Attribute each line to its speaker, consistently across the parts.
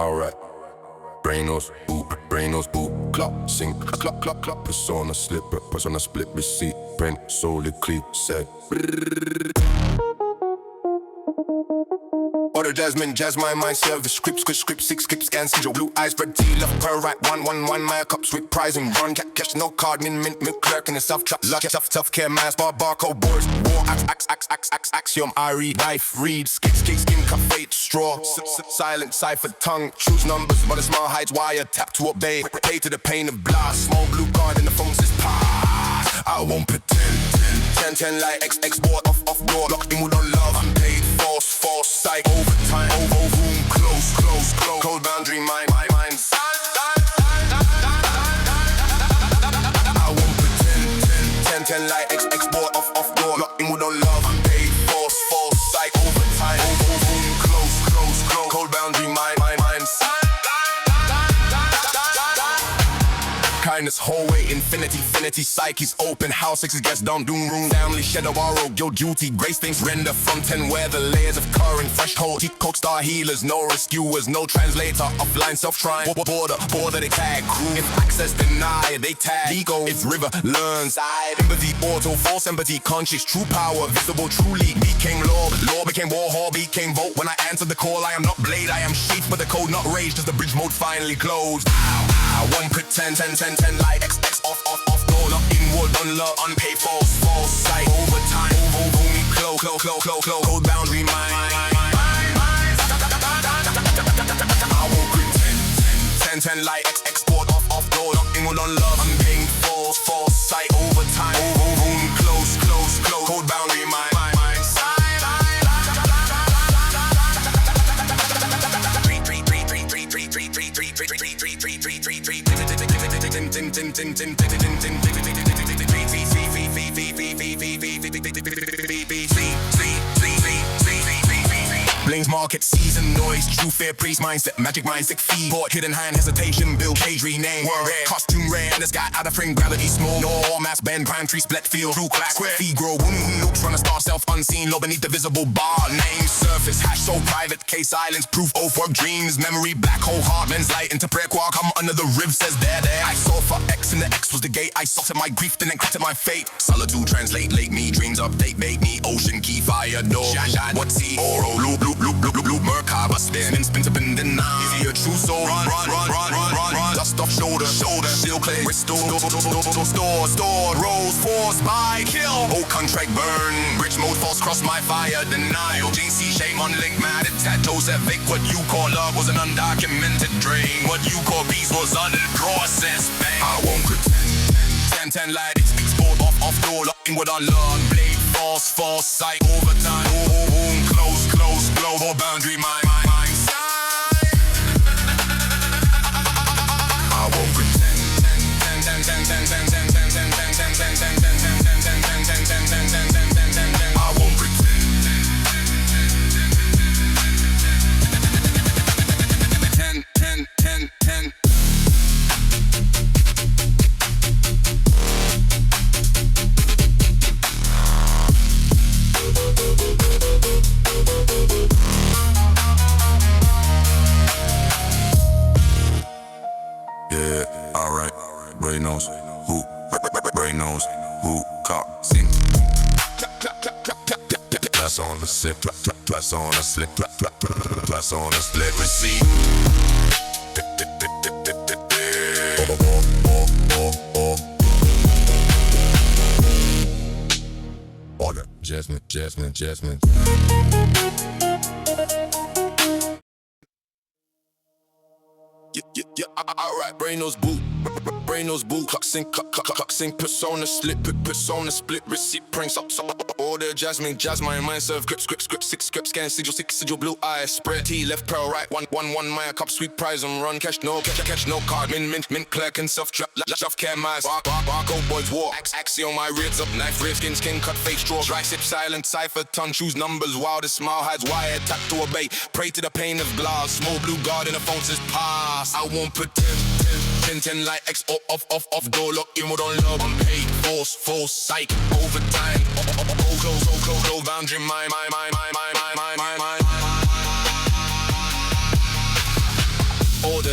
Speaker 1: alright. Brainos, boot, clock, sing, clock, persona, slip, persona, split, receipt, brain, solid, clip, set. Order Jasmine, jazz my mind, service, script, six, skip, scan, schedule, blue eyes, red tea, left, per right, one, my cups with pricing, run, cash, no card, mint, clerk in the soft trap, luck, tough care, mass, barcode, boards, war, axiom, I read, life, read, skin, cafe, straw, silent, cipher, tongue, choose numbers, but a smile hides wire, tap to obey, pay to the pain of blast, small blue card in the phone says pass, I won't pretend, 10, like export, off, door, locked in with no love, I'm paid, false, psych, overtime, room, close, cold boundary, mind, I won't pretend, 10, like export, off, door, locked in with no love, I'm paid, false, psych, overtime, room, close, cold boundary, mind, kindness, hallway, infinity, psyche's open house, sixes gets down, doom room, family, shadow, borrow, your duty, grace things, render from 10, where the layers of current, fresh cold, coke star healers, no rescuers, no translator, offline, self-trying, border, they tag, crew, if access denied, they tag, ego, if river, learns, empathy, auto, false empathy, conscious, true power, visible, truly, became law became war, hall, became vote, when I answered the call, I am not blade, I am sheath, but the code not rage, as the bridge mode finally closed, I won't pretend, 10, like X, off, door, up inward, unlearn, unpaid, false, sight, overtime, me, close, code boundary, mind, I won't pretend, 10, like X, export, off, door, up inward, unlearn, unpaid, false, sight, overtime, me, close, code boundary, mind. Blames market, season, noise, true fear, priest, mindset, magic mindset, feed, board, hidden hand, hesitation, build, cage, rename, word rare, costume rare, and the sky out of frame, gravity small, no mass, bend, prime tree, split, field, true class, square, feed, grow, looks, run a star, self, unseen, low beneath the visible bar, name, surface, hash, so private, case, silence, proof, oath, work, dreams, memory, black hole, heart, men's light, into prayer, quark, come under the rib, says there, I saw for X, and the X was the gate, I salted my grief, then encrypted my fate, solitude, translate, late me, dreams, update, bait me, ocean, key, fire, door, shine, what's he, oro, loop, Merkaba, spin up in the nine. Is he a true soul? Run, dust off shoulder, still clear, restore, store, rose, force, buy, kill, old contract burn, bridge mode, false, cross my fire, denial, JC, shame on link, mad at Joseph Vic, what you call love was an undocumented drain, what you call peace was unprocessed pain, I won't pretend, 10, like export, off, door, lock in what I learn, blade, false, sight, overtime, close, or boundary, my side. I won't pretend, 10, I won't pretend, 10. Yeah, alright. Brain knows who, cock, sing. Plus on the sip, plus on a slip, plus on a split receipt. Order, Jasmine. Yeah, alright, Brainos boot, clock sync, persona split, receipt, pranks up, order, Jasmine, mind serve, script, six, scan, sigil, blue eyes, spread, T, left, pearl, right, one, my cup, sweet prize, and run, cash, no card, mint, clerk, and self-trap, tough care, mice, barcode, boys, war, axiom, my ribs up, knife, rib, skin, cut, fake, straw, dry, sip, silent, cipher, tongue, choose numbers, wildest smile, hides, wire, tap to obey, pray to the pain of glass, small blue guard in the phone says pass, I won't pretend, 10, like X, off, door, lock, in, don't love, I'm paid, false, psych, overtime, close, boundary, my.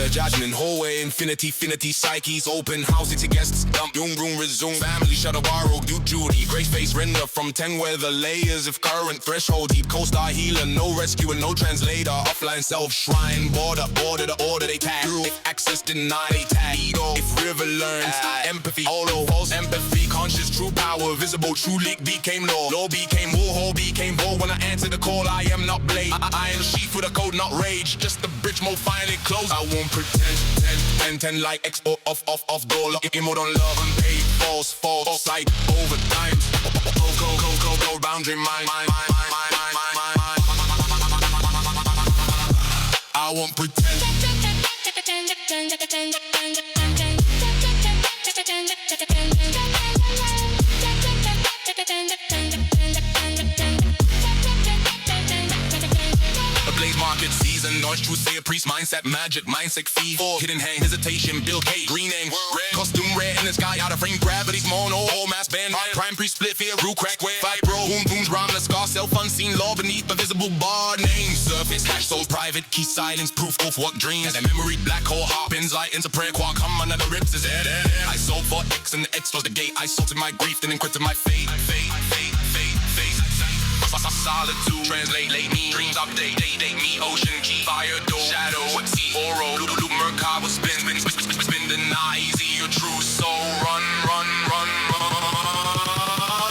Speaker 1: judgment, hallway, infinity, psyches, open house, it's a guests, dump, room, resume, family, shadow, borrow, do duty, grace face, render from 10, where the layers of current, threshold, deep, co-star, healer, no rescue and no translator, offline, self, shrine, border, the order, they tag, if access denied, they tag, ego, if river learns, empathy, hollow, false empathy, conscious, true power, visible, true leak, became law became war, hole became war, when I answer the call, I am not blade, I am sheath with a code, not rage, just the bridge, more finally closed, I won't pretend, 10 like X, off, dollar, mode on love, unpaid, false, sight, over time, go, boundary, mine, I won't pretend. Market season, noise, true say a priest, mindset, magic, mindset, feed, hidden hand, hesitation, Bill K, green name, red, costume red in the sky, out of frame, gravity, mono, all mass band, prime priest, split, fear, root, crack, where, vibro, booms, rhyme, the scar, self, unseen, law beneath the visible bar, name, surface, hash, soul, private, key, silence, proof, of what dreams, and memory, black hole, hopins, light, into prayer, quark, come under the ribs, is dead, I sold for X, and the X was the gate, I salted my grief, then encrypted my fate, solitude, translate, late me, dreams update, date me, ocean key, fire door, shadow, sea, oro, loop, merkaba, spin, deny, easy, your true soul, run,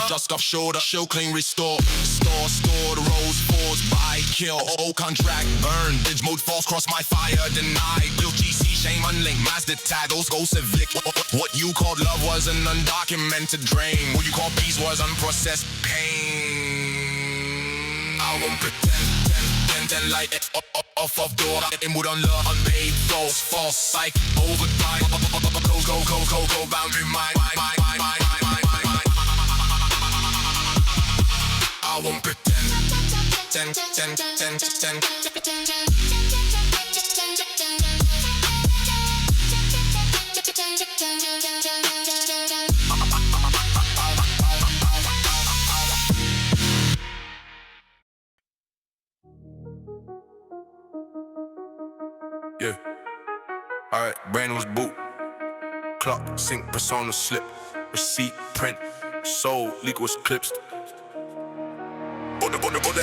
Speaker 1: dusk off shoulder, show clean, restore, store, the rose, force, buy, kill, contract, burn, ditch mode, false, cross my fire, deny, build GC, shame, unlink, Mazda tag, those go civic, what you called love was an undocumented drain, what you call peace was unprocessed pain. I won't pretend like off door, inward on love, unpaid, false, psych, overtime, go, boundary, mine, I won't pretend, yeah. Alright, brand was boot. Clock, sync, persona, slip. Receipt, print, soul, leak was clips. Order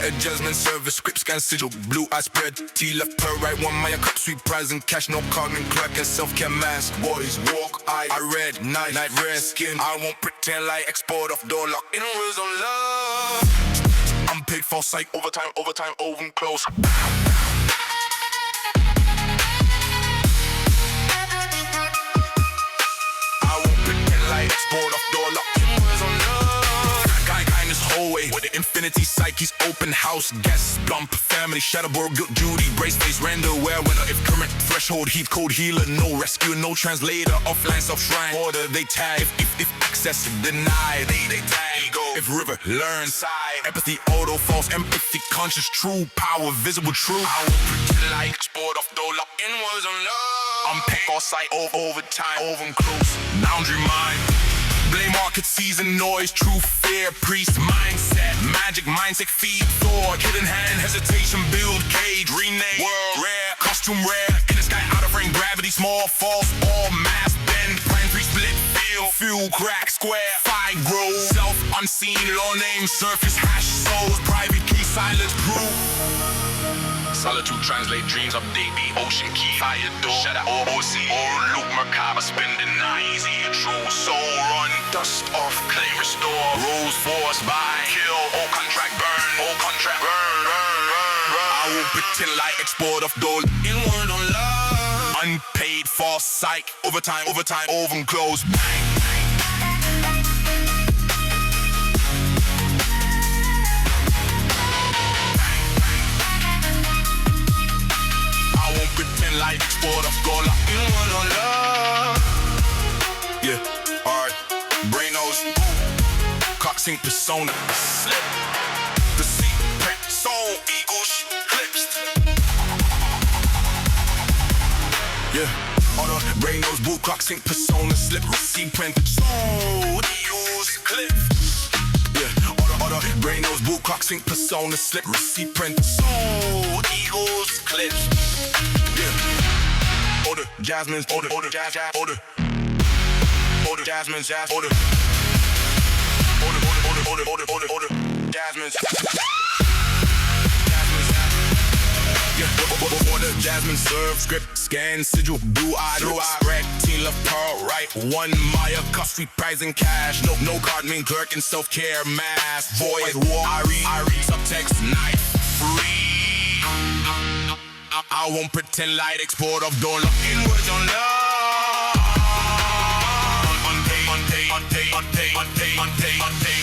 Speaker 1: adjustment, service, script, scan, sigil. Blue eye spread, T left, per right. One Maya cup, sweet prize and cash. No cognitive crack and self-care mask. Boys, walk, I read, night, red skin. I won't pretend like export off door lock. In words on love. I'm paid for psych, overtime, over close. Export off door lock, words on love. Guy in this hallway, where the infinity psyches, open house, guests, bump, family, shadowboard, guilt, duty, brace face, render, where, winner, if current, threshold, heat, code, healer, no rescue, no translator, offline, self-shrine, order, they tag, if access, deny, they tag, go, if river, learn, side, empathy, auto, false, empathy, conscious, true, power, visible, true, I will pretend like, export off door lock, words on love. I'm paid for sight, over time, over close, boundary mind. Blame market season, noise, true fear, priest, mindset, magic, mindset, feed, thought, hidden hand, hesitation, build, cage, rename, world, rare, costume rare, in the sky, out of frame, gravity, small, false, all mass, bend, prime, free, split, fuel, crack, square, fight, grow, self, unseen, law name, surface, hash, souls, private key, silence, proof. Solitude, translate, dreams, update, be ocean key, fire door, shadow, OC, or loop, merkaba, spin, deny, easy, true, soul, run, dust off, claim, restore, rose, force, buy, kill, all contract, burn, I will pretend like export off door, inward on love, unpaid, false, psych, overtime, over close, bang. Pretend like export of gold, inward on love. Yeah, alright. Brainos, clock sync persona, slip. The secret soul, eagles, clips. Yeah, order, Brainos, boot, clock sync persona, slip. Receipt print, soul, eagles, clips. Yeah, order, Brainos, boot, clock sync persona, slip. Receipt print, soul, eagles, clips. Yeah, order, Jasmine's order, jazz, order, Jasmine's jazz, order, Jasmine's. Order, Jasmine serve, script, scan, sigil, blue-eyed, red, team left, pearl, right, one Maya, cuff, street prize and cash, no card, mean clerk and self-care, mask, voice, war, Irie, subtext, knife, free. I won't pretend like export of dollar, inwards on love. Unpay.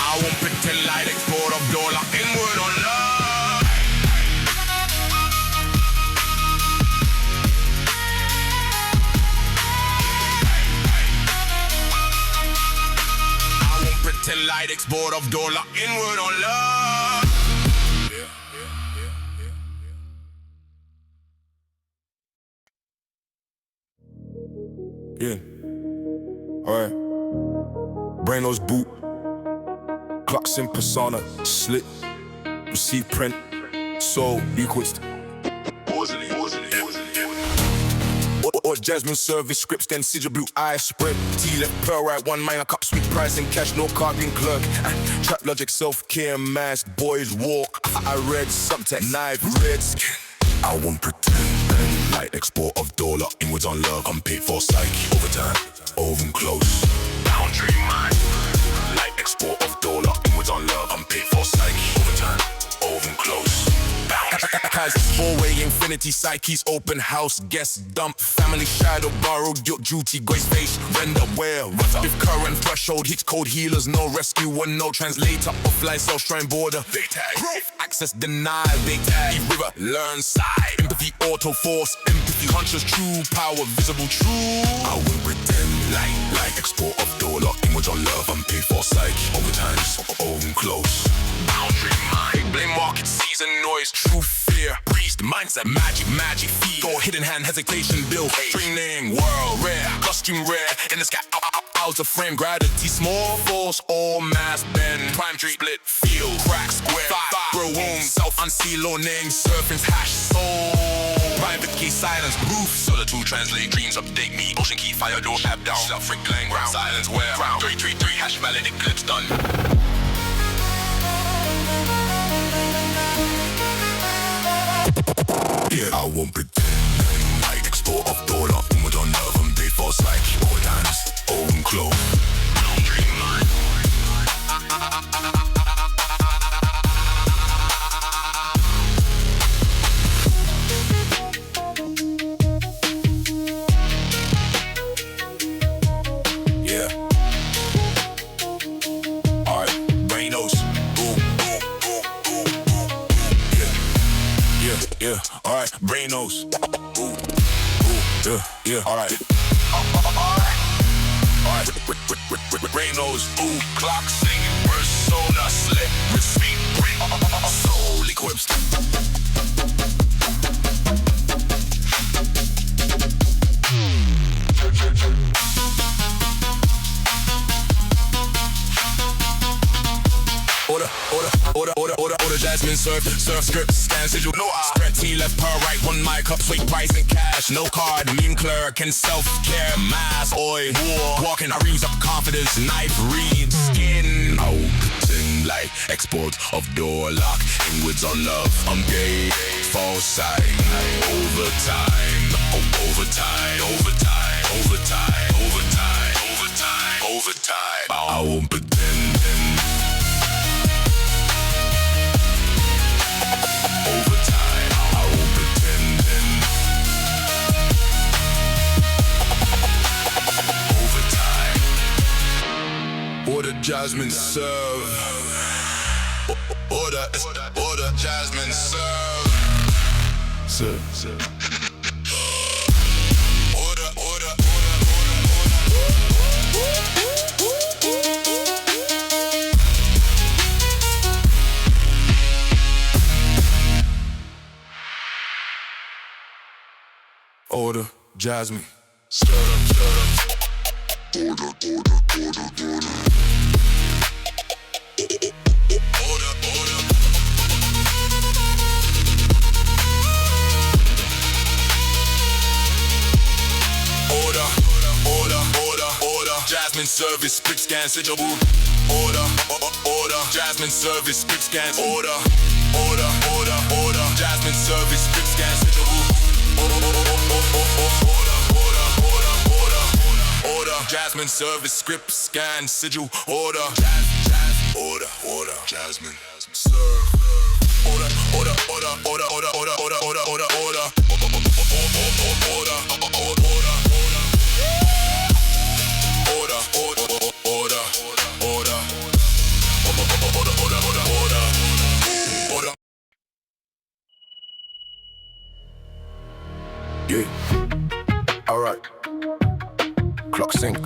Speaker 1: I won't pretend like export of dollar, inward on love. Pretend light export of dollar inward on love. Yeah. Alright. Brainless boot. Clocks in persona. Slit. Receive print. Soul equals. Or Jasmine service scripts, then sigil blue eyes spread. T left pearl right, one minor cup, sweet price and cash, no card being clerk. Trap logic, self-care, mask, boys walk. I read subtext, knife, red skin. I won't pretend. Light export of dollar, inwards on love, unpaid for psyche. Overtime, over and close. Boundary mind. Light export of dollar, inwards on love, unpaid for psyche. Overtime, over and close. Has four-way infinity, psyches, open house, guests, dump, family shadow, borrowed, guilt, duty, grace, face, render, wear, if current threshold, hits code healers, no rescue, one, no translator, offline, self-shrine border, they tag, access denied, they tag, river, learn side, empathy, auto force, empathy, conscious, true power, visible, true. I will pretend like export of dollar, inwards on love, unpaid for psyche, overtimes, over and close, boundary mind, blame market, season, noise, true fear, priest, mindset, magic, feed, or hidden hand, hesitation, bill, training, world rare, costume rare, in the sky, out of frame, gravity, small force, all mass, bend, prime tree, split, field, crack, square, grow wound, self, unseal, or name, serpents, hash, soul, private key, silence, roof, solar 2, translate, dreams, update me, ocean key, fire, door, tap down, self-freak, glang, ground, silence, where, ground, 333, hash, valid, eclipse, done. Yeah, I won't pretend. Like export of dollar, inward on love, unpaid for psyche, all times, own clothes, boundary mind. Yeah. Alright, Brainos. Yeah, alright, Brainos. Yeah, alright. Alright, Brainos, clock singing, persona, slip, receipt, bring, soul equips. Order, Jasmine serve script, scan sigil, no eye. Spread T left, pearl right, one mic up, sweet price and cash, no card, meme clerk and self-care, mask, oi, war, walking, I reams up confidence, knife, read, skin, open, like, export of door lock, inwards on love, I'm gay, false side, overtime, I won't pretend. Order, Jasmine serve. Order, Jasmine serve. Serve. Order, Jasmine. Stir up. Order. Jasmine service, script scan, sigil. Order, order. Jasmine service, script scan. Order, order, order, order. Jasmine service, script scan, sigil. Order, order, order, order. Order. Jasmine service, script scan, sigil. Order. Order, order. Jasmine serve. Order, order, order, order, order, order, order, order, order, order. Yeah, alright. Clock sync.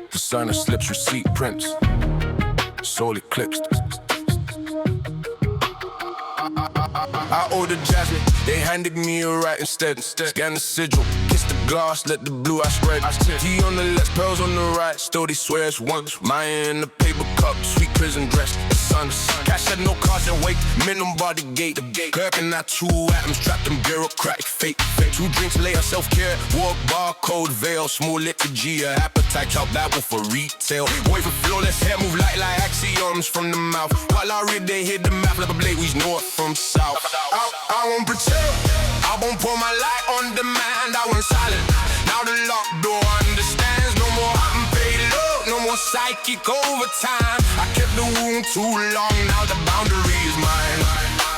Speaker 1: Designer slips, receipt prints. Soul eclipsed. I ordered Jasmine, they handed me a right instead. Scan the sigil, kiss the glass, let the blue eye spread. Tea on the left, pearls on the right. Still they swear it's once. Maya in the paper cup, sweet prison dress. The sun, cash had no cars and weight. Minimum body gate. Kirk and I 2 atoms, trapped them bureaucratic fake. 2 drinks later, self-care. Walk barcode, veil, small liquor G. Appetite, chop that one for retail. Boy for flawless hair, move like axioms from the mouth. While I read, they hit the map like a blade. We north from south. I won't pretend, I won't pour my light on demand. I went silent, now the locked door understands. No more unpaid love, no more psychic overtime. I kept the wound too long, now the boundary is mine.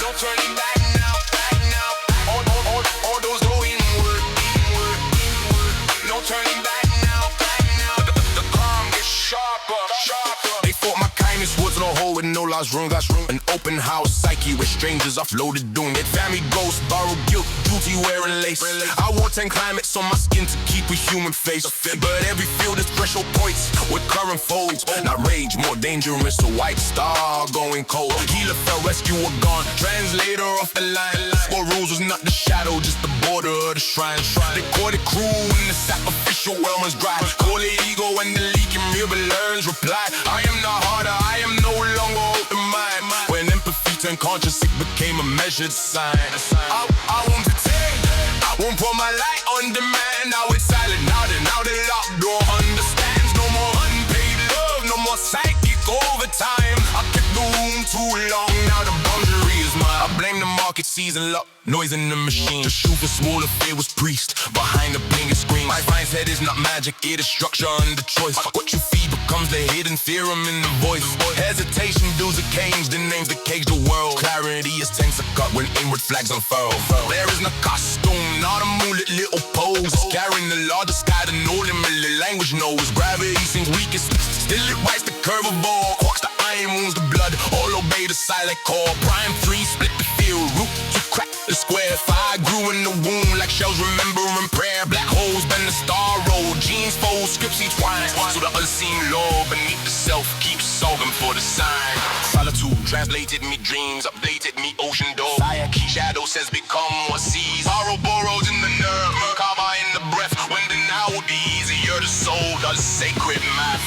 Speaker 1: No turning back now, back now. All those go inward, inward, inward. No turning back now, back now. The calm gets sharper, sharper. They thought my kindness was in a hole with no lost room. An open house psyche where strangers offloaded doom. It family ghosts, borrowed guilt, duty wearing lace. I wore 10 climates on my skin to keep a human face. But every field is threshold points with current folds. Not rage, more dangerous, a white star going cold. Healer fell, rescuer gone, translator off the line. Four rules was not the shadow, just the border of the shrine. They caught it cruel when the sacrificial well was dry. Call it ego when the leaking river learns reply. I am not harder, I am no longer open mind. When empathy turned conscious, it became a measured sign. I won't pretend, I won't pour my light on demand. Now it's silent, now the locked door understands. No more unpaid love, no more psychic overtime. I kept the wound too long, now the boundary is mine. I blame the market season luck, noise in the machine. The shoe for smaller fear was priest, behind the blinking screen. My mind's head is not magic, it is structure under choice. What you feed becomes the hidden theorem in the voice. Hesitation builds a cage, the names that cage the world. Clarity is tense a cut when inward flags unfurl. There is no costume, not a moonlit little pose. Carrying the larger sky, the northern language knows. Gravity seems weakest, still it writes the curve of all. Quarks the iron wounds the blood, all obey the silent call. Prime 3 split the field, root to crack the square. Fire grew in the womb like shells remembering prayer. Black holes bend the star road, genes fold, scripts each twine. So the unseen law beneath the self keeps solving for the sign. Solitude translated me dreams, updated me ocean door. Fire key shadow says become what sees. Borrow borrowed in the nerve, karma in the breath. When the now will be easier, the soul does sacred math.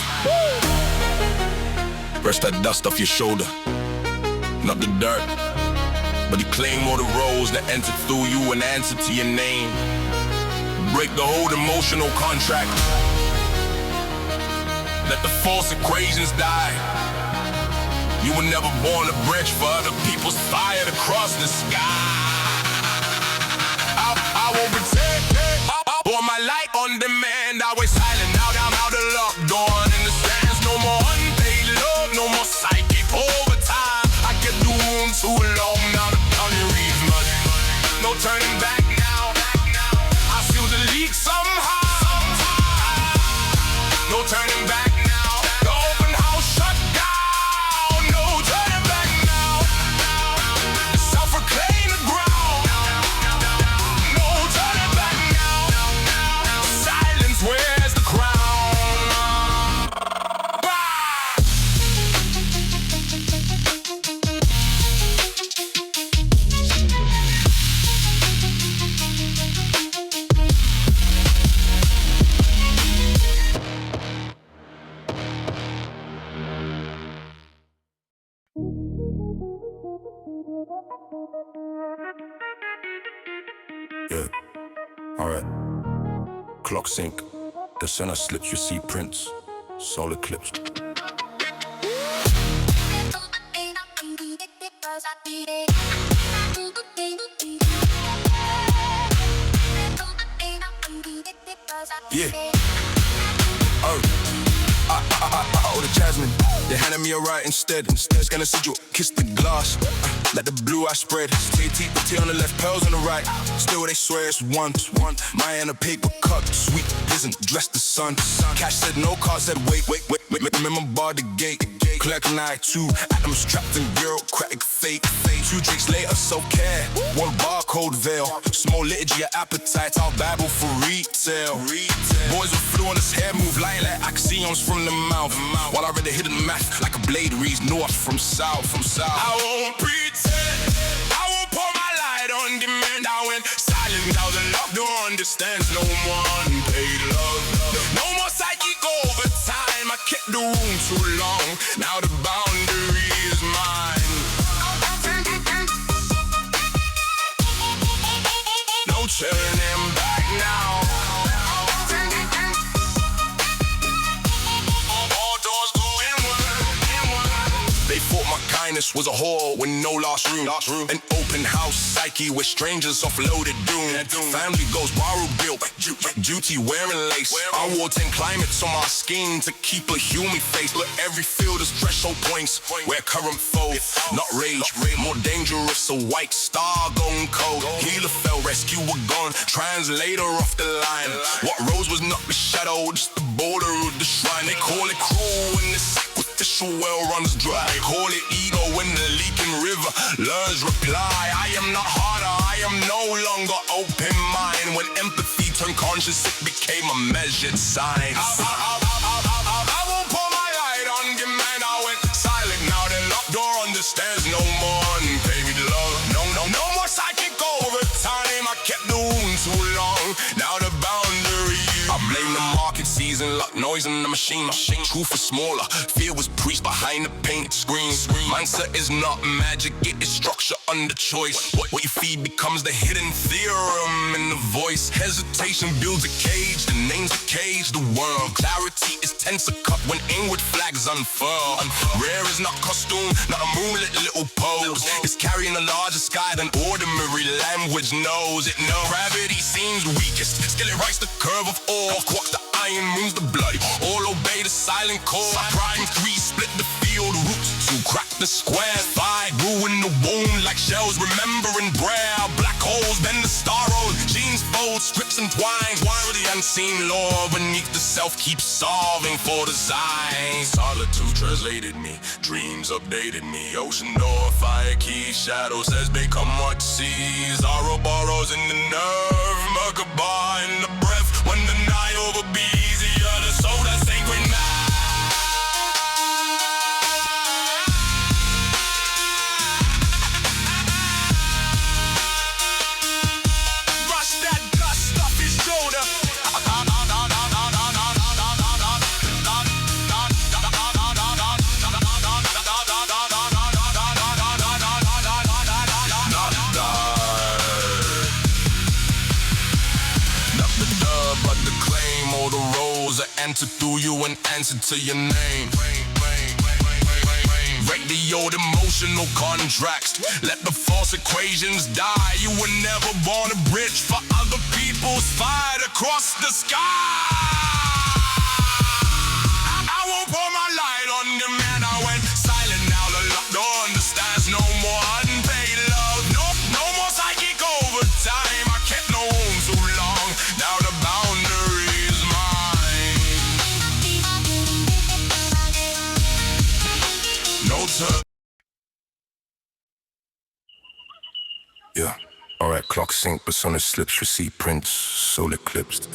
Speaker 1: Brush that dust off your shoulder, not the dirt, but you claim all the roles that entered through you and answer to your name. Break the old emotional contract. Let the false equations die. You were never born to bridge for other people's fire to cross the sky. I won't pretend, I pour my light on demand. I wait silent, now the locked door in the sands. No more unpaid love, no more psychic overtime. I kept the wound too long, now the boundary is mud. No turning back now, I feel the leak somehow. No turning back now, the open house shut down. No turning back now, self-reclaim the ground. No turning back now, silence wears the crown. Yeah, alright. Clock sync. The center slips, you see prints. solar eclipse. Yeah. Oh, the jasmine. They handed me a right instead. Scan a sigil, kiss the glass. Let the blue eye spread. T on the left, pearls on the right. Still they swear it's one. My and a paper cut. Sweet isn't dressed the sun. Cash said no, car said wait. Remember bar the gate. Clerk and I two atoms trapped in bureaucratic fate. 2 drinks later, so care. 1 barcode veil. Small liturgy of appetite. Our Bible for retail. Boys with flu on his hair move lying like axioms from the mouth. While I read the hidden math like a blade reads north from south. I won't pretend. I won't pour my light on demand. I went silent now the love don't understand. No more unpaid love. No more psychic overtime. I kept the room too long. Now the boundary is mine. No turning back now. All doors go inward. They thought my kindness was a whore with no last room. An open house psyche where strangers offloaded doom. Family goes borrowed built, duty wearing lace. I wore 10 climates on my skin to keep a human face. But every field is threshold points where current foe, not rage, more dangerous. A white star gone cold. Healer fell, rescue were gone. Translator off the line. What rose was not the shadow, just the border of the shrine. They call it cruel when the sacrificial well runs dry. They call it ego when the leaking river learns reply. I am not harder, I am no longer open mind. When empathy turned conscious, it became a measured sign. I won't pour my light on demand. I went silent, now the locked door understands. No more unpaid love. No more psychic overtime. I kept the wound too long. Now the boundary. I blame the market season, luck, noise in the machine. Truth was smaller, fear was preached behind the painted screen. Mindset is not magic, it is structure under choice. What you feed becomes the hidden theorem in the voice. Hesitation builds a cage, the name's the cage, the world. Clarity is tense a cup when inward flags unfurl. Rare is not costume, not a moonlit little pose. It's carrying a larger sky than ordinary language knows. It knows gravity seems weakest, still it writes the curve of all. Quarks the iron, moves the blood. All obey the silent call. Prime 3 split the field. Roots 2 crack the square. 5 ruin the wound like shells remembering prayer. Black holes bend the star road. Genes fold, scripts entwined. Why with the unseen law beneath the self keeps solving for design. Solitude translated me. Dreams updated me. Ocean door, fire key. Shadow says become what sees. Ouroboros in the nerve. Merkaba in the breath. When the night over be easier to sow that sacred night. Brush that dust off his shoulder. Enter through you and answer to your name. Break the old emotional contracts. Let the false equations die. You were never born a bridge for other people's fight across the sky. I won't pour my light on the man. I went silent, now the locked door understands. No more unpaid love. No more psychic overtime. I kept no room too long. Now the boundary is mine. No turn. Yeah, alright, clock sync, persona slips, receipt prints, soul eclipsed.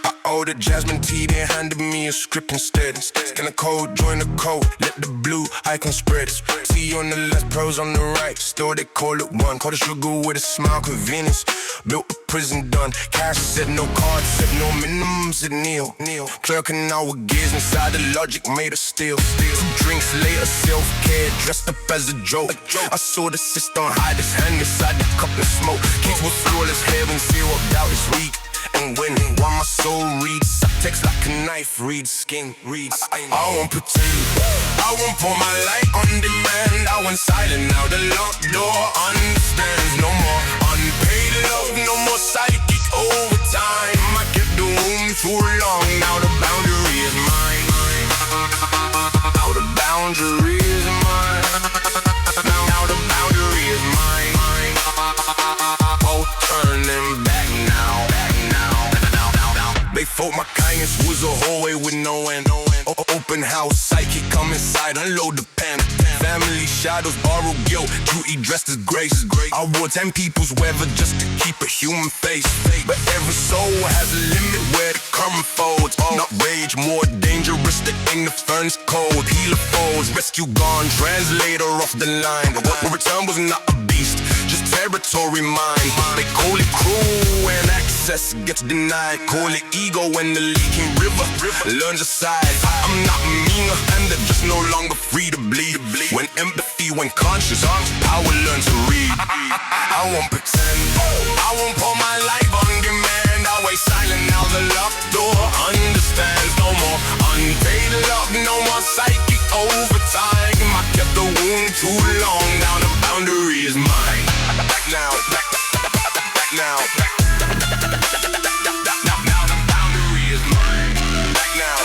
Speaker 1: I owe ordered jasmine tea, they handed me a script instead. Scan the code, join the code, let the blue icon spread. T on the left, pearls on the right, still they call it one. Call the sugar with a smile, convenience, built a prison done. Cash said no cards, said no minimums, said kneel. Clerking out with gears inside the logic made of steel. 2 drinks later, self-care, dressed up as a joke. I saw the sister hide his hand inside the cup and smoke. Kids with flawless heaven, zero doubt is weak and winning. While my soul reads subtext like a knife, reads skin, reads skin. I won't pretend, I won't pour my light on demand. I went silent, now the locked door understands. No more unpaid love, no more psychic overtime. I kept the wound too long, now the boundary is mine. Now the boundary is mine. Now the boundary is mine. Oh, turning back now. They thought my kindness was a hallway with no end. Open house, psychic, come inside, unload the pen. Family shadows, borrow guilt, duty dressed as grace. I wore 10 people's weather just to keep a human face. But every soul has a limit where the current folds. Not rage, more dangerous, the in the furnace cold. Healer foes, rescue gone, translator off the line. What return was not a beast, just territory mine. They call it cruel when access gets denied. Call it ego when the leaking river learns a side. I'm not meaner and they're just no longer free to bleed. When empathy, when conscious, power learn to read. I won't pretend, I won't pour my life on demand. I wait silent, now the locked door understands. No more unpaid love, no more psychic overtime. I kept the wound too long, now the boundary is mine. Back now, back now. Now the boundary is mine. Back now.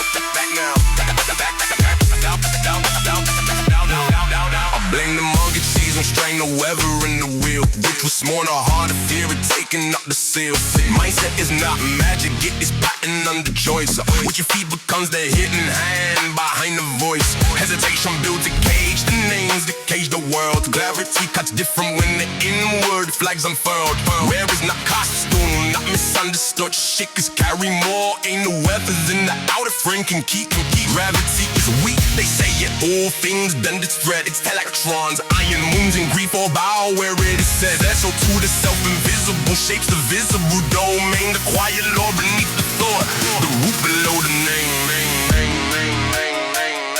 Speaker 1: I blame the mortgage season, strain the weather in the wheel. Which was smaller, harder, fear of taking up the seal. Mindset is not magic, it is pattern under choice. What you feed becomes the hidden hand behind the voice. Hesitation builds a cage, the names that cage the world. Clarity cuts different when the inward flags unfurled. Where is not costume, not misunderstood. Shakers carry more, ain't no weathers in the outer frame can keep. Gravity is weak, they say it. All things bend its thread, it's electrons. Iron moons and grief all bow where it is said. That's so to the self-invisible shapes the visible domain. The quiet law beneath the thought, the root below the name.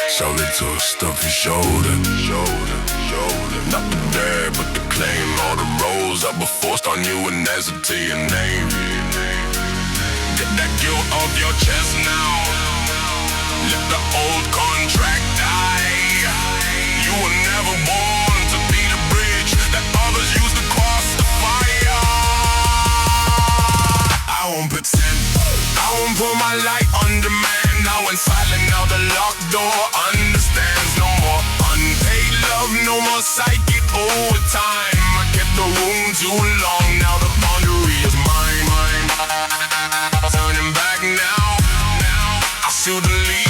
Speaker 1: Shoulder to a stuffy shoulder. Not the dare, but the claim. All the roles I was forced on you and hesitate your name. Get that guilt off your chest now. Let the old contract die. You were never born to be the bridge that others use to cross the fire. I won't pretend, I won't pour my light on demand. Now when silent, now the locked door understands. No more unpaid love, no more psychic overtime. I kept the room too long, now the boundary is mine. Turning back now, I feel the lead.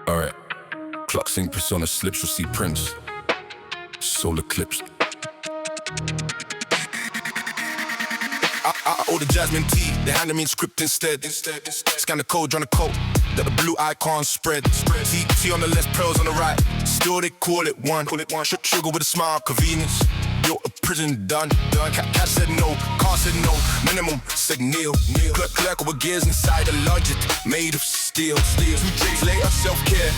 Speaker 1: Alright, clock sync persona slips, you'll see Prince. Solar eclipse. I ordered jasmine tea, they handed me a script instead. Scan the code, join the code, let the blue icon spread. T on the left, pearls on the right, still they call it one. Sugar with a smile, convenience, built a prison done. Cash said no, car said no, minimum said kneel. Clerk with gears inside a logic made of steel. 2 days later, self-care,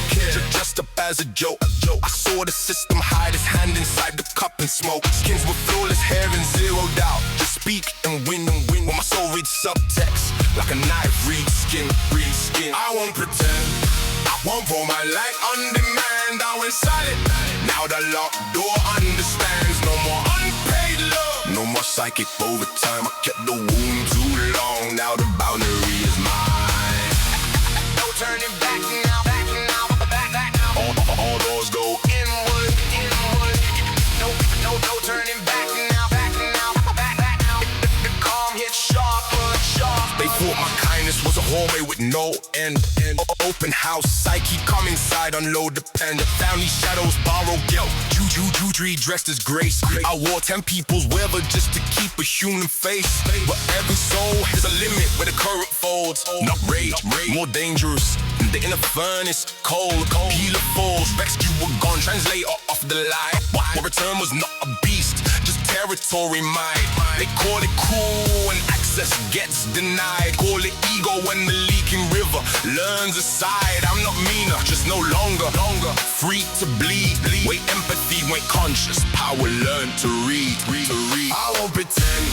Speaker 1: just up as a joke. I saw the system hide his hand inside the cup and smoke. Skins with flawless hair and zero doubt, just speak and win. When my soul reads subtext like a knife, reads skin. I won't pretend, I won't pour my light on demand. I went silent. Now the locked door understands. No more unpaid love, no more psychic overtime. I kept the wound too long. Now the boundary is mine. No turning back now, back now, back now. All doors go inward, inward. No turning back now, back now, back now. The calm hits sharper, sharp. They thought my kindness was a hallway with no end. Open house, psyche, come inside, unload the pen. Found these shadows, borrow guilt. Juju dressed as grace. I wore 10 people's weather just to keep a human face. But every soul has a limit where the current folds. Not rage, more dangerous. The inner furnace, cold. Healer falls, rescue were gone. Translator off the line. My return was not a beast, just territory mine. They call it cool when access gets denied. Call it ego when the leaking river learns aside. I'm not meaner, just no longer free to bleed. Wait empathy, wait conscious power, learn to read. I won't pretend,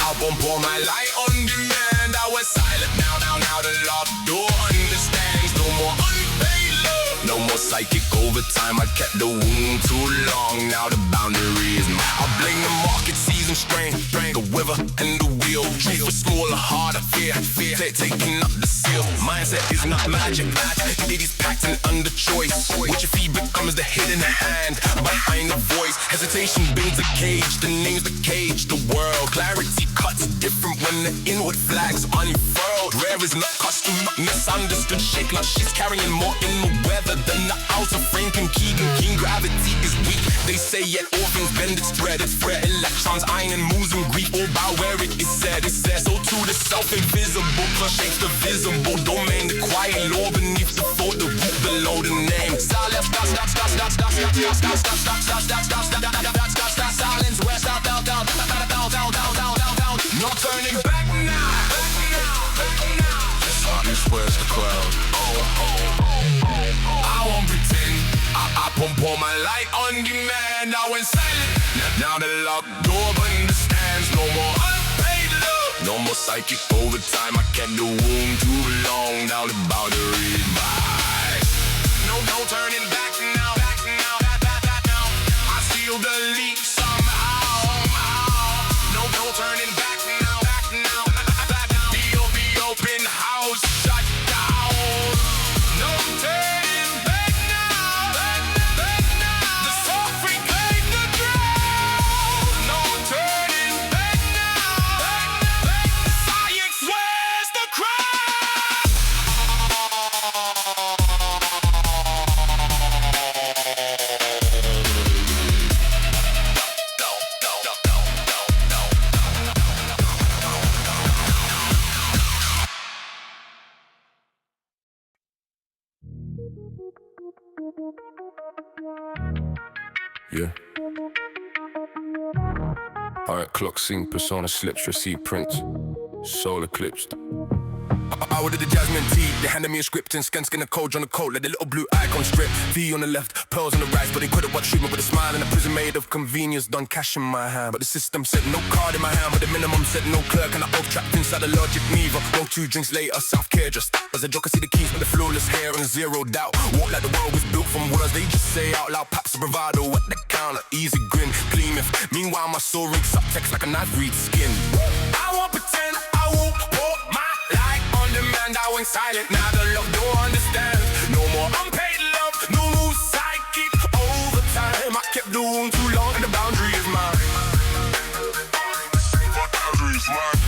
Speaker 1: I won't pour my light on demand. I was silent, now the locked door understands. No more unpaid love, no more psychic overtime. I kept the wound too long, now the boundary is mine. I blame the market season strain, the weather and the wheel. Truth is smaller, harder, fear. Taking up the seal. Mindset is not magic. It is packed and under choice. What you feed becomes the hidden hand behind the voice. Hesitation builds a cage, the name's the cage, the world. Clarity cuts different when the inward flags unfurled. Rare is not custom, not misunderstood. Shake like she's carrying more in the weather than the outer frame can keep. King gravity is weak, they say, yet all things bend, it's spread. Electrons, iron and moves and grief, all by where it is said. So too the self-invisible shapes the visible domain. The quiet law beneath the thought, the root below the name. Silence where down. No turning back now. Darkness wears the cloud. I won't pretend. I pour my light on demand. I went silent. Now the locked door understands. No more unpaid love, no more psychic overtime. I kept the wound too long. Now the boundary is mine. No turning back now, back now. I seal the leak somehow. No turning back now, back now. The open house shut down. No turning back now, back now. The soft reclaim the ground. No turning back now, back. Science wears the crown.
Speaker 2: Yeah. Alright, clock sync, persona slips, receipt prints, soul eclipsed.
Speaker 1: I ordered the jasmine tea. They handed me a script and skin a code on the coat. Let the little blue icon strip. V on the left, pearls on the right. But they couldn't watch treatment with a smile and a prison made of convenience. Done cash in my hand, but the system said no card in my hand. But the minimum said no clerk, and I hope trapped inside the logic neither. Roll 2 drinks later, self-care just as a joke. I see the keys with the flawless hair and zero doubt. Walk like the world was built from words they just say out loud. Paps of bravado at the counter, easy grin, clean myth. Meanwhile my soul reeks subtext like a knife reads skin. I won't pretend, I won't pour my light on demand. I went silent, now the locked door understands. No more unpaid love, no more psychic overtime. I kept the wound too long and the boundary is mine. The boundary is mine.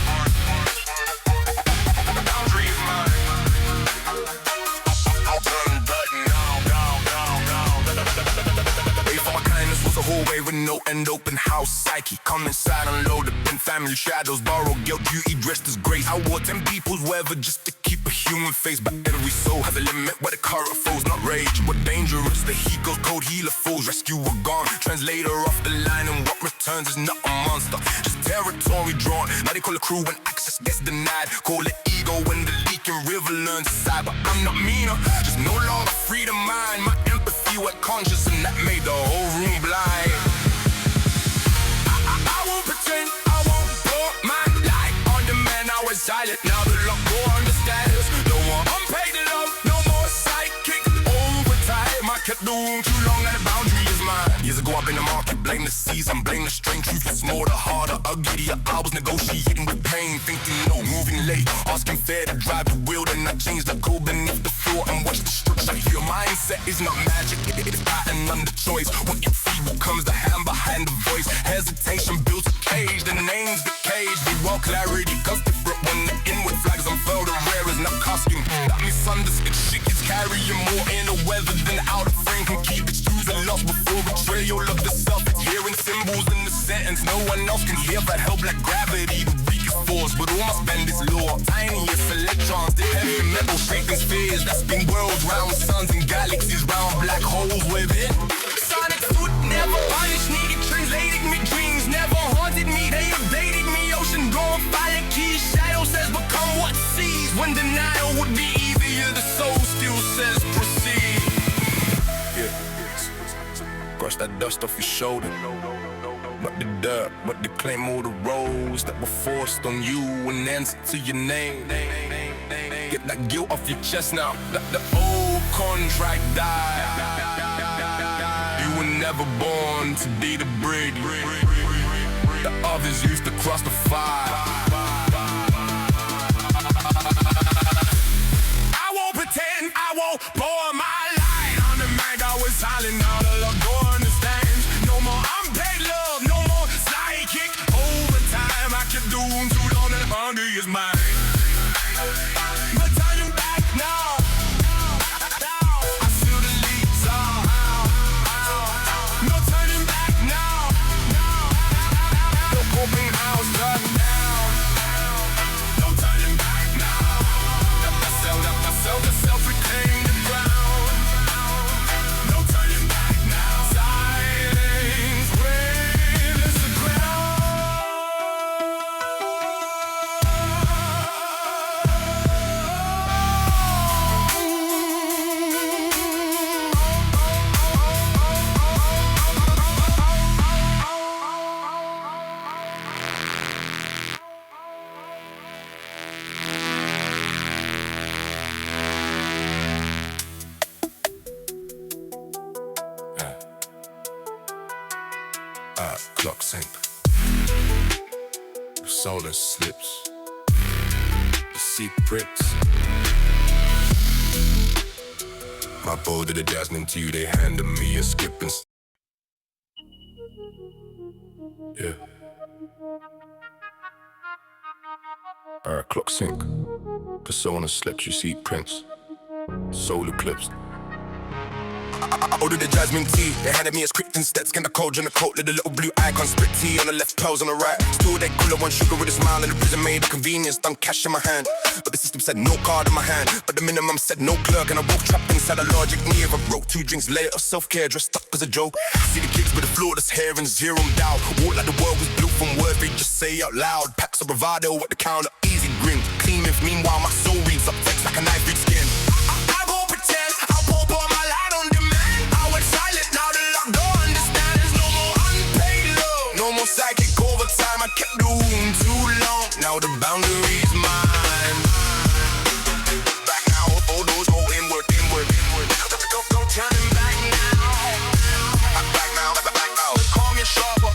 Speaker 1: The boundary is mine. I'll turn back now. Wait for my kindness was a hallway with no end, open house psyche. Come inside, unload the pin, family shadows, borrow guilt, beauty dressed as grace. I wore 10 people's weather just to keep a human face. But every soul has a limit where the current flows, not rage, but dangerous. The heat goes cold, healer falls, rescue were gone. Translator off the line, and what returns is not a monster, just territory drawn. Now they call a crew when access gets denied. Call it ego when the leaking river learns to side. But I'm not meaner, just no longer free to mind. My empathy went conscious, and that made the whole room blind. I won't pretend, I won't pour my light on demand. I was silent, now the locked door understands. No more unpaid love, no more psychic in the market, blame the season, blame the strain. Truth gets more the harder, uglier. I was negotiating with pain, thinking no, moving late, asking fair to drive the wheel. Then I changed the code beneath the floor and watch the structure. Your mindset is not magic, it is pattern under choice. When it feeble comes the hand behind the voice. Hesitation builds a cage, the name's the cage. They want clarity, cause different when the inward flags unfurled and rare is not costing. That misunderstood shit is carrying more inner weather than out of frame. Can keep its truths and lost before betrayal of the self. It's hearing symbols in the sentence. No one else can hear that help like gravity, the weakest force. But all must bend this law. Tiniest electrons, the heavy metal shaping spheres that spin worlds round suns and galaxies round black holes within. Sonic suit never punished, needed translated me. Dreams never haunted me, they evaded me. Ocean gone, fire keys, shadow says become what sees. When denial would be easier, the soul still says proceed. Yeah, brush that dust off your shoulder. But the dirt, but the claim all the roles that were forced on you and answer to your name. Get that guilt off your chest now, let the old contract die. You were never born to be the bridge the others used to cross the fire. I won't pretend, I won't pour my light on the mind. I was silent, now the love door understands. No more unpaid love, no more psychic overtime. I kept doing too long and hunger is mine. But turning back now, I feel the leaves are no turning back now. No open house shut down. No turning back now. Up myself, the self-reclaimed the ground. No turning back now. Silence waves the clock sync. Solar slips. The secrets. My bow to the dazzling to you, they handed me a skipping. Yeah. Clock sync. Persona slips, you see prints. Solar eclipse. I ordered the jasmine tea. They handed me a script instead. Scanned the code in the coat, with a little blue icon. Split tea on the left, pearls on the right. Still they cooler, one sugar with a smile. And the prison made a convenience, done cash in my hand. But the system said no card in my hand. But the minimum said no clerk. And I woke trapped inside a logic near a broke. 2 drinks later, self-care dressed up as a joke. See the kids with the flawless hair and zeroed out. Walk like the world was blue from words they just say out loud. Packs of bravado at the counter, easy grin. Clean myth, meanwhile my soul reads up text like a knife reads skin. I won't pretend, I won't pour my light on demand. I went silent, now the locked door understands. No more unpaid love, no more psychic overtime. I kept doing too long, now the boundary's mine. Back now, all those go inward. Go turning back now. Back now. Call me sharper.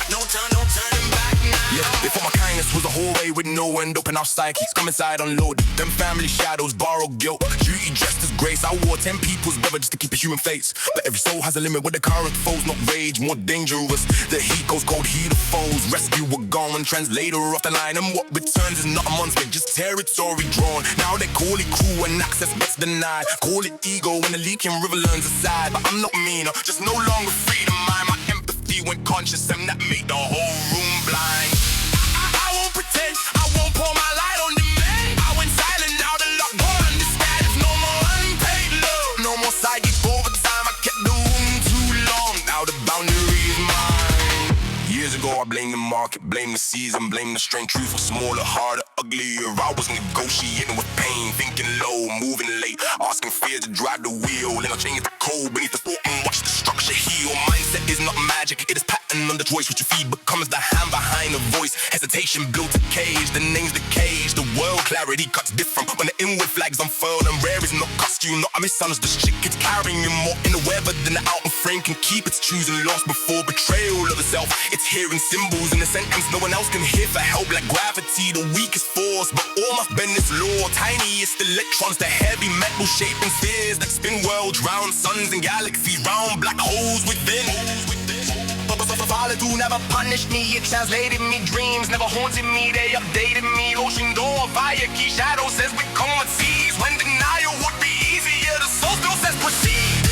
Speaker 1: No turning back now. Yeah, before my kindness was a hallway with no end. Open our psyches, come inside unloaded. Them family shadows, borrowed guilt. Duty dressed as grace. I wore 10 people's brother just to keep a human face. But every soul has a limit with the current foes, not rage, more dangerous. The heat goes cold, heat of foes. Rescue we're gone, translator off the line. And what returns is not a monster, just territory drawn. Now they call it crew and access gets denied. Call it ego when the leaking river learns aside. But I'm not meaner, just no longer free to mind. My empathy went conscious and that made the whole room blind. I won't pretend, I won't pour my light on demand. I went silent, now the locked door understands. No more unpaid love, no more psychic overtime. I kept doing too long, now the boundary is mine. Years ago I blamed the market, blamed the season, blamed the strain. Truth was smaller, harder, uglier. I was negotiating with pain, thinking low, moving late, asking fear to drive the wheel. Then I changed the code beneath the thought and watch the structure heal. Mindset is not not magic. It is pattern on the choice which you feed becomes the hand behind the voice. Hesitation built a cage, the name's the cage. The world clarity cuts different when the inward flags unfurl. And rare is not costume, not a misunderstood shit. It's carrying you more in the weather than the outer frame can keep. It's choosing lost before betrayal of itself. It's hearing symbols in a sentence no one else can hear for help. Like gravity, the weakest force, but all must bend this law. Tiniest electrons, the heavy metal shaping spheres that spin worlds round suns and galaxies, round black holes within. Solitude never punished me, it translated me. Dreams never haunted me, they updated me. Ocean door, fire key, shadow says we come with seas. When denial would be easier, the soul still says proceed.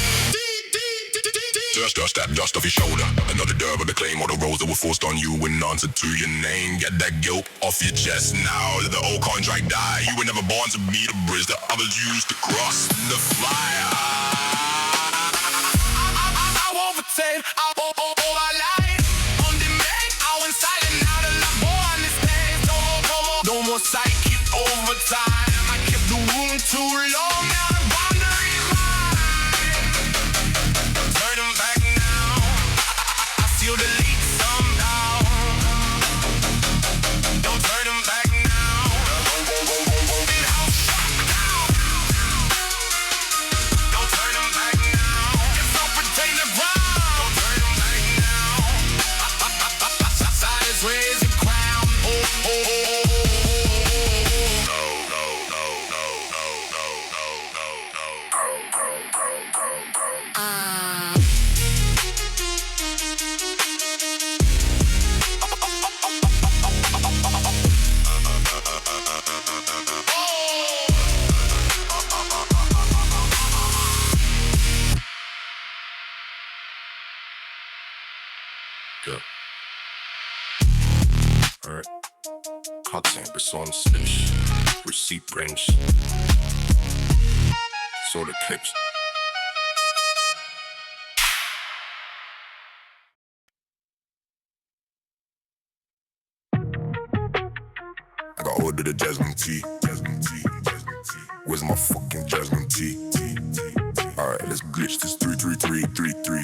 Speaker 1: Dust that dust off your shoulder. Another dub of the claim, all the roles that were forced on you in answer to your name. Get that guilt off your chest now. Let the old contract die. You were never born to be the bridge that others used to cross the fire. I won't pretend, I won't lie. On demand, I went silent. Now the love boy understands. No more psychic overtime. I kept the wound too long. Now the boundary's mine. Turning back now. I seal the leak somehow. Don't turn them back now. Don't turn them back now. Just don't protect the ground. Don't turn them back now. Silence raise your crown.
Speaker 2: Yeah. Alright. Content, persona, slash, receipt prints. Sort of clips.
Speaker 1: I got ordered a Jasmine tea. Where's my fucking Jasmine tea? Alright, let's glitch this 33333.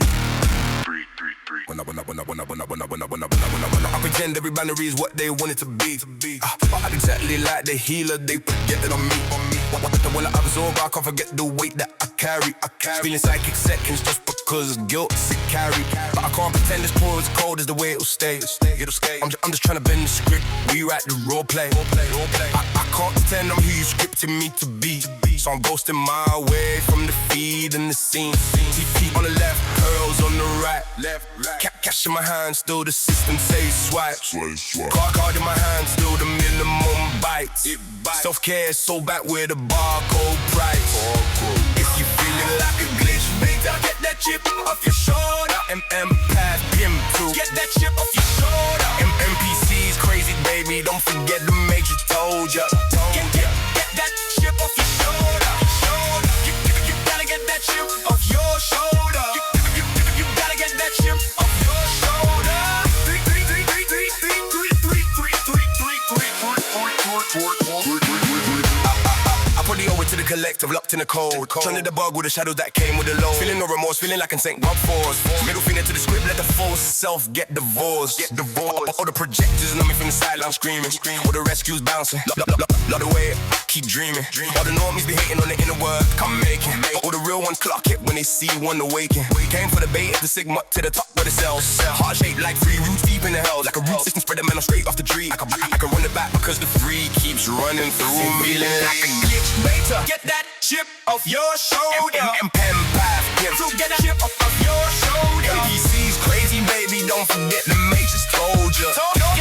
Speaker 1: I pretend every boundary is what they want it to be. But I exactly like the healer they projected on me. When I absorb, I can't forget the weight that I carry. Feeling psychic seconds just because guilt is sick carry. But I can't pretend this core is cold as the way it'll stay. I'm just trying to bend the script, rewrite the role play. I can't pretend I'm who you scripted me to be. So I'm ghosting my way from the feed and the scene. TP on the left, curls on the right. Cash in my hand, still the system says swipe. Card in my hand, still the minimum bites. Self-care is so back with the barcode price. If you feeling like a glitch, baby, I'll get that chip off your shoulder. Path Pim too. Get that chip off your shoulder. MPC's crazy, baby, don't forget the major told ya. Get that chip off your shoulder. You gotta get that chip off your shoulder. You gotta get that chip off your shoulder. I put the over to the collective, locked in the cold. Trying to debug with the shadow that came with the load. Feeling no remorse, feeling like I St. Bob Force. Middle finger to the script, let the false self get divorced. All the projectors know me from the sideline screaming. All the rescues bouncing. Love the way I keep dreaming. All the normies be hating on the inner work I'm making. All the real ones clock it when they see one awaken. Came for the bait, the sigma to the top of the cells. Heart shaped like free roots deep in the hell. Like a root system spread the man straight off the tree. I can run it back because the free keeps running through me. Feeling like a glitch. Later, get that chip off your shoulder. Pen path, to get that chip off your shoulder. MPC's crazy, baby, don't forget the matrix told ya.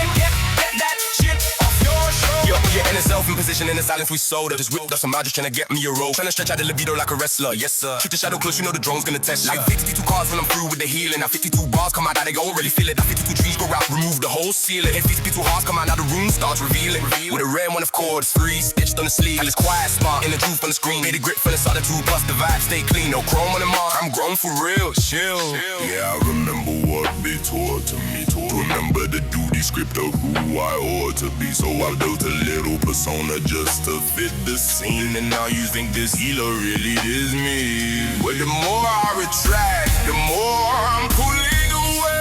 Speaker 1: Get that chip off your shoulder. Your inner self in position in the silence we sold her. Just whipped up some magic trying to get me a roll. Trying to stretch out the libido like a wrestler, yes sir. Keep the shadow close, you know the drone's gonna test ya. Like 52 cars when I'm through with the healing. Now 52 bars come out, now they don't really feel it. Now 52 trees grow out, remove the whole ceiling. If 52 hearts come out, now the room starts revealing. With a rare one of chords, 3 stitched on the sleeve. And it's quiet, smart, in the truth on the screen. Made a grip from the side of 2, plus the vibe stay clean. No chrome on the mark, I'm grown for real, chill. Yeah, I remember what they taught to me. Remember the duty script of who I ought to be. So I built a little persona just to fit the scene. And now you think this healer really is me. But the more I retract, the more I'm pulling away.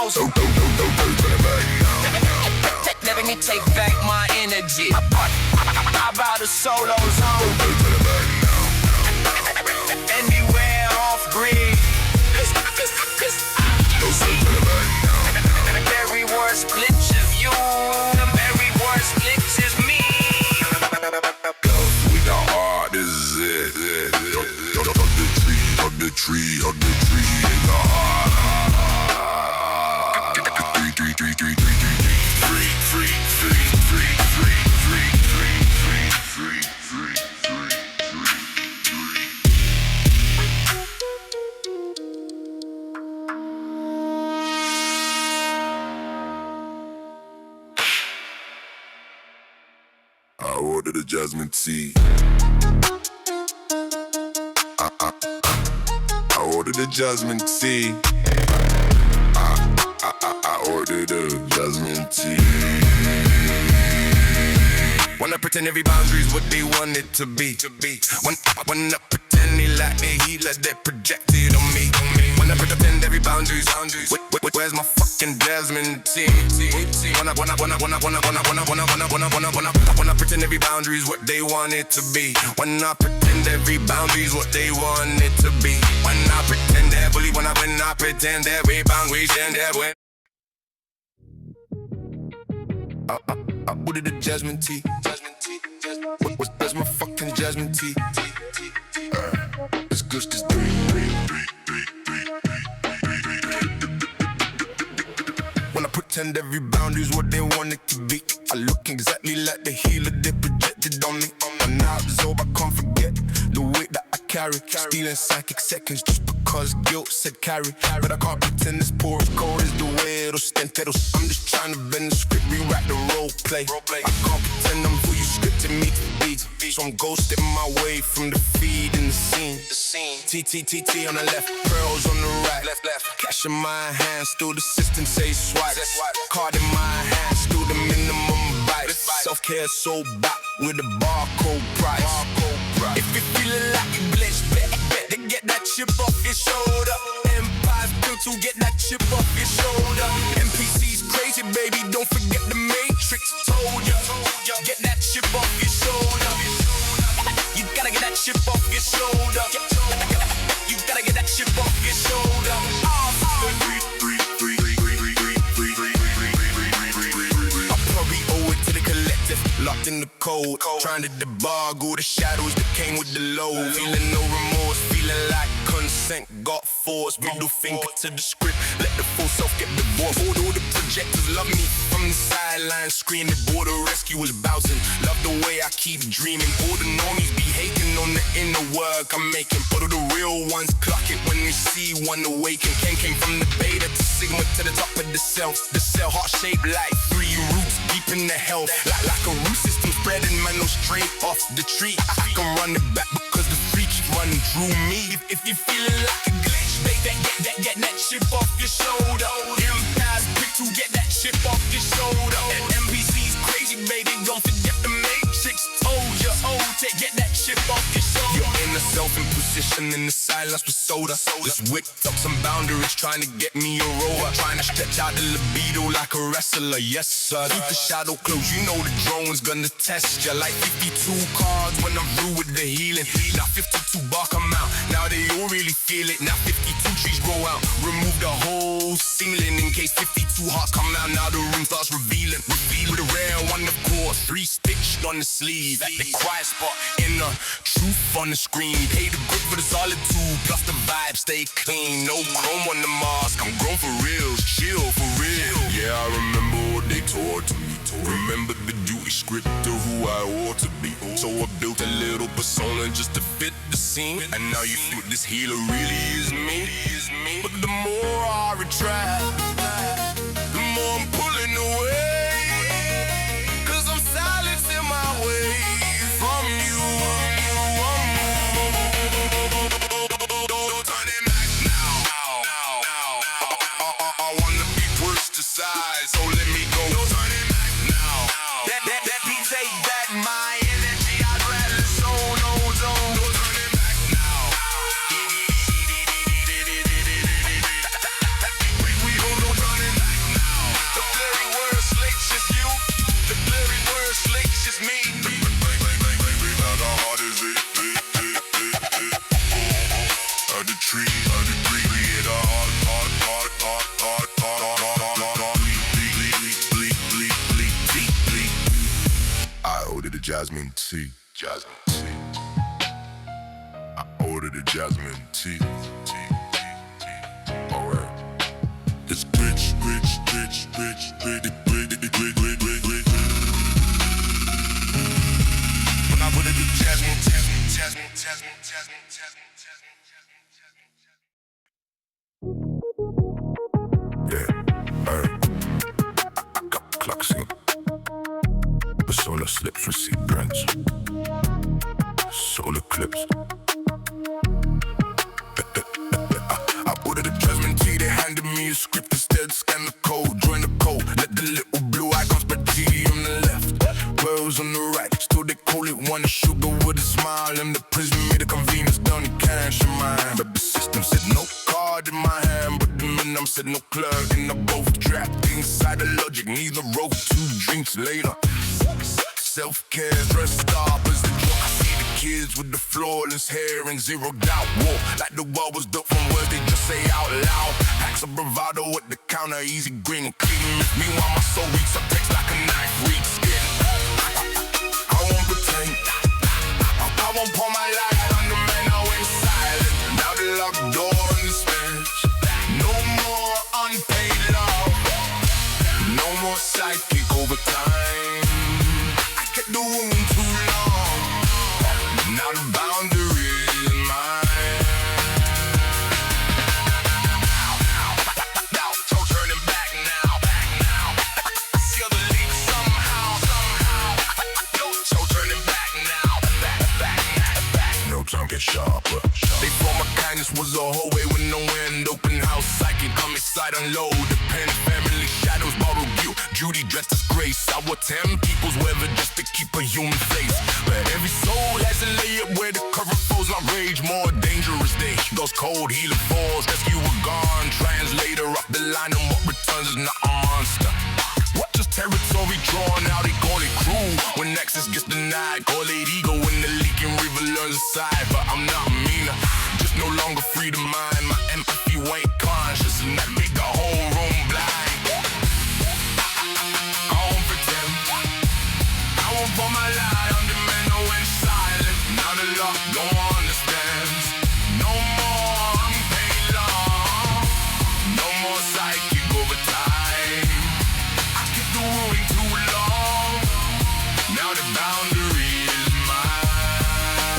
Speaker 1: solos. Let me take back my energy. How about the solos home? And beware off grid. The very worst glitch is you. The very worst glitch is me.
Speaker 3: We got hard, this is it. Hug the tree, in the heart. I ordered a jasmine tea. I ordered a jasmine tea. I ordered a jasmine tea.
Speaker 1: Wanna pretend every boundary's what they want it to be. Wanna pretend they like the heat like they projected on me. Wanna pretend every boundary's where's my fucking jasmine tea? Wanna pretend every boundary's what they want it to be. Wanna pretend every boundary's what they want it to be. Wanna pretend that bully, wanna pretend every boundary's and that way. I ordered a jasmine tea. Where's my fucking jasmine tea? It's good, this Wanna pretend every boundary's what they want it to be. I look exactly like the healer they projected on me. And now absorb, I can't forget the weight that I carry. Stealing psychic seconds just because guilt said carry. But I can't pretend this poor code is the way it'll stand. I'm just trying to bend the script, rewrite the role play. I can't pretend I'm who you scripted me to be. So I'm ghosting my way from the feed in the scene. T on the left, pearls on the right. Cash in my hand, still the system say swipe. Card in my hand, still the minimum bite. Self-care so back with the barcode price. If you feeling like you glitch, bet to get that chip off your shoulder. Empire's built to get that chip off your shoulder. NPC's crazy, baby, don't forget the Matrix told ya. Get that chip off your shoulder. You gotta get that chip off your shoulder. You gotta get that chip off your shoulder. I probably owe it to the collective, locked in the cold. Trying to debug all the shadows that came with the load. Feeling no remorse, feeling like consent got forced. Middle finger to the script, let the full self get divorced. All the projectors love me from the sideline, screaming. Border rescuers bouncing, love the way I keep dreaming. All the normies be hating on the inner work I'm making, but all the real ones clock it when they see one awaken. Came from the beta to sigma to the top of the cell heart shaped like 3 roots deep in the hell. Like a root system spreading, man, no straight off the tree. I can run it back because the free keep running through me. If you feeling like a glitch, get that chip off your shoulder. Empire's quick to get that chip off your shoulder. And NPC's crazy, baby, don't forget the Matrix told ya. Get that chip off your shoulder. Your inner self in position in the silence with soda. Just whipped up some boundaries trying to get me a rover. Trying to stretch out the libido like a wrestler, yes sir. Keep the shadow close, you know the drone's gonna test ya. Like 52 cards when I'm through with the healing. Now 52 bark I'm out, now they all really feel it. Now 52 trees grow out, remove the whole ceiling in case 52 hearts come out. Now the room starts revealing. With a rare one of course, 3 stitched on the sleeve. At the quiet spot in the truth on the screen. Pay the good for the solitude, plus the vibe stay clean. No chrome on the mask, I'm grown for real, chill for real.
Speaker 3: Yeah, I remember what they taught me. Remember the duty script of who I ought to be.
Speaker 1: So I built a little persona just to fit the scene. And now you think this healer really is me. But the more I retract, the more I'm pulling away. Cause I'm silencing my way from you. Don't turn it back now. I wanna be worse to size, so let me go. Don't turn it back now. Let me take back my energy. I'd rather zone. Don't turn it back now. We don't
Speaker 3: ordered a jasmine tea. Jasmine tea. I ordered a jasmine tea. Alright. It's rich.
Speaker 1: When I ordered the jasmine.
Speaker 3: Got the clock sync. Persona slips, receipt prints. Solar clips.
Speaker 1: I ordered a jasmine tea, they handed me a script instead. Scan the code, join the code. Let the little blue icon spread tea on the left, pearls on the right. Still they call it one sugar with a smile. And the prison made a convenience done cash in my hand. But the system said no card in my hand. But the minimum said no clerk. And I both trapped inside the logic. Neither wrote 2 drinks later. Self-care dressed up as the joke. I see the kids with the flawless hair and zero doubt. Whoa, like the world was built from words they just say out loud. Packs of bravado at the counter, easy green and clean. Meanwhile my soul reads up text like a knife reads skin. I won't pretend, I won't pour my light on the man I went silent. Now the locked door on the bench. No more unpaid love, no more psychic overtime. The wound too long. Now the boundary is mine. Now, so turning back now. I see other leaks somehow. No, so turning back now. Back.
Speaker 3: No time get sharper.
Speaker 1: They thought my kindness was a hallway with no end. Open house, psychic, come inside, unload. The pen, family shadows, bottle guilt. Judy dressed as Grace. I wore 10 people's weather just to keep a human face. But every soul has a layup where the cover flows. My rage more dangerous day. Those cold healing falls. Rescue a gone. Translator up the line and what returns is not a monster. What just territory drawn out? They call it cruel. When access gets denied, call it ego. When the leaking river learns aside. But I'm not meaner. Just no longer free to mind. My empathy ain't conscious. And that make the whole room blind. For my light on the man who went silent. Now the lock don't understand. No more unpaid love, no more psychic overtime. I kept the ruin too long. Now the boundary is mine.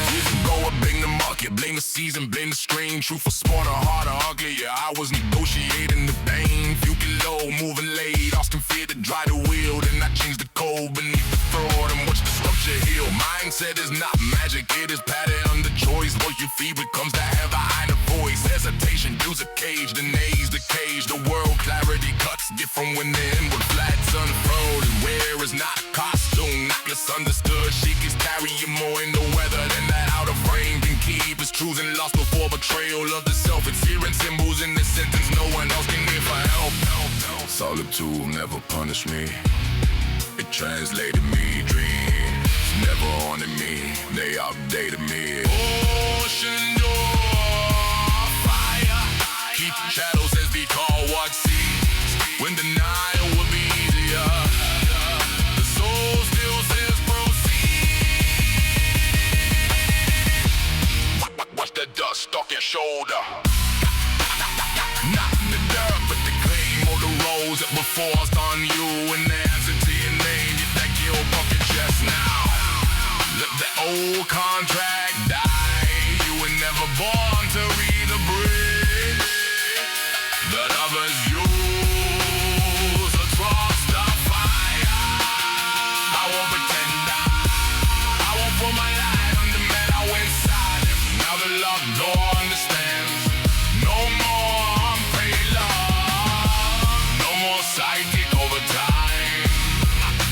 Speaker 1: Years ago I blame the market, blame the season, blame the strain. Truth was smarter, harder, uglier. I was negotiating the pain. Fucking low, moving late. Austin fear to dry the wheel. Then I changed the code beneath the throat and watch the structure heal. Mindset is not magic, it is pattern under choice. What you feed becomes to have a higher voice. Hesitation builds a cage, the nays, the cage. The world clarity cuts different when the inward flats unfurled. And where is not a costume, not misunderstood. She keeps carrying more in the weather than that outer frame can keep. It's choosing lost before betrayal of the self. It's hearing symbols in the sentence no one else can hear for help. Solitude never punished me. It translated me dreams, never haunted me. They outdated me. Ocean door, fire. Keep shadows as they call what sees. When denial would be easier, the soul still says proceed. Watch the dust off your shoulder. Not in the dirt, but the claim or the rose that before us on you. And the answer to your name, get that guilt off your chest now. Let the old contract die. You were never born to read the bridge that others use across the fire. I won't pretend I won't put my light on the man I went silent. Now the locked door understands. No more unpaid love, no more psychic overtime.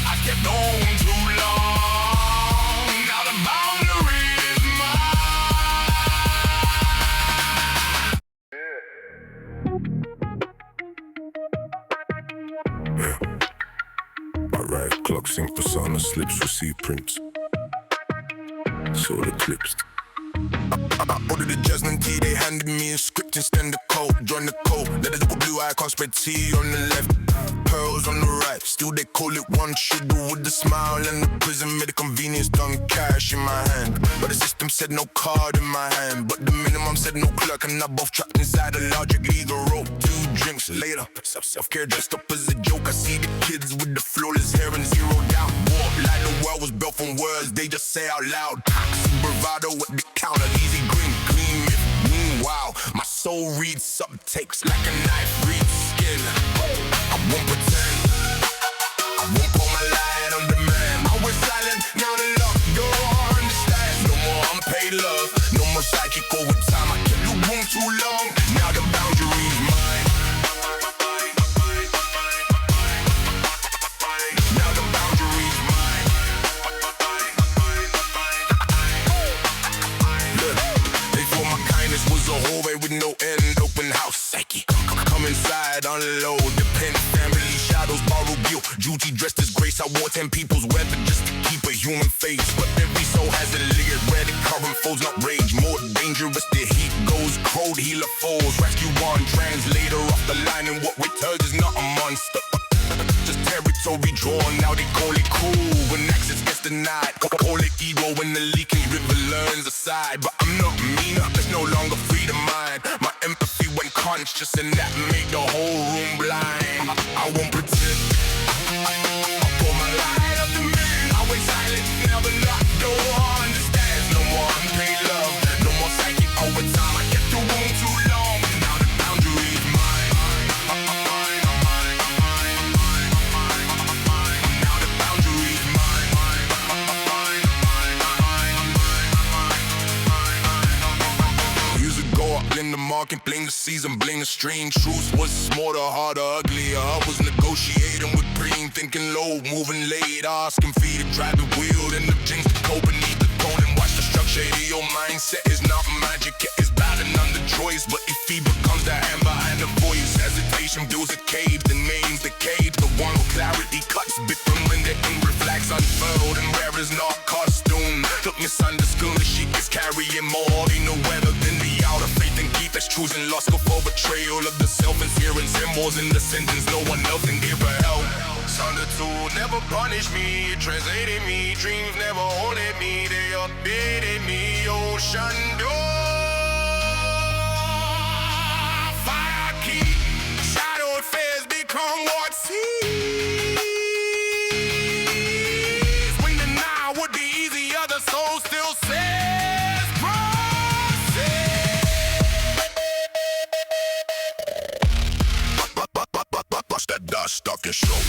Speaker 1: I kept on too long. Now the boundary is
Speaker 3: Yeah. Alright, clock sync, persona slips, receipt prints. Solar clips.
Speaker 1: I ordered a jasmine tea, they handed me a script and stand the code. Join the code, let the double blue icon spread tea on the left, pearls girls on the right. Still they call it one sugar with the smile. And the prison made the convenience done cash in my hand. But the system said no card in my hand. But the minimum said no clerk, and I both trapped inside a larger legal rope. 2 drinks later, self-care dressed up as a joke. I see the kids with the flawless hair and zero doubt. Walk like the world was built from words they just say out loud. Toxic bravado at the counter, easy green, clean myth. Meanwhile, my soul reads subtext like a knife reads skin. I won't pretend, I won't pull my light on demand. I was silent, now the lock door understands. No more unpaid love, no more psychic over time. I kept the room too long, now the boundary's mine. Now the boundary's mine. Look, they thought my kindness was a hallway with no end, open house psyche. Come inside, unload, depend, family shadows, borrow guilt. Duty dressed as grace, I wore 10 people's weather just to keep a human face. But every soul has a layer where the current flows, not rage. More dangerous, the heat goes cold, healer falls. Rescue one, translator off the line, and what returns is not a monster. Just territory drawn, now they call it cool. When access gets denied, call it ego when the leaking river learns aside. But I'm not meaner, there's no longer freedom mind. My empathy went conscious, and that made the whole room blind. I won't pretend, I pull my light up the man. Always silent, now the locked door understands. No more unpaid love, no more psychic overtime. I kept the room too long, now the boundary's mine. Now the boundary's mine. Years ago, I blame the market, blame the season, blame the stream. Truth was smarter, harder, uglier. I was negotiating with Preem, thinking low, moving late, asking fee to drive the wheel, and the jinx to go beneath the throne and watch the structure of your mindset is not magic, it is battling under choice. But if he becomes the hand behind the voice, hesitation builds a cave, the name's the cave. The one with clarity cuts bit from when the ink reflects unfurled, and where is not costume. Took misunderstood, the sheep is carrying more in the weather than the outer faith and keep that's choosing lost before betrayal of the self and fearing symbols in the sentence. No one else can give her help. Thunder tool never punished me, it translated me. Dreams never haunted me, they updated me. Ocean door, fire key, shadowed fears become what sees. When the now would be easier, the soul still says proceed. Bust that dust off your shoulder.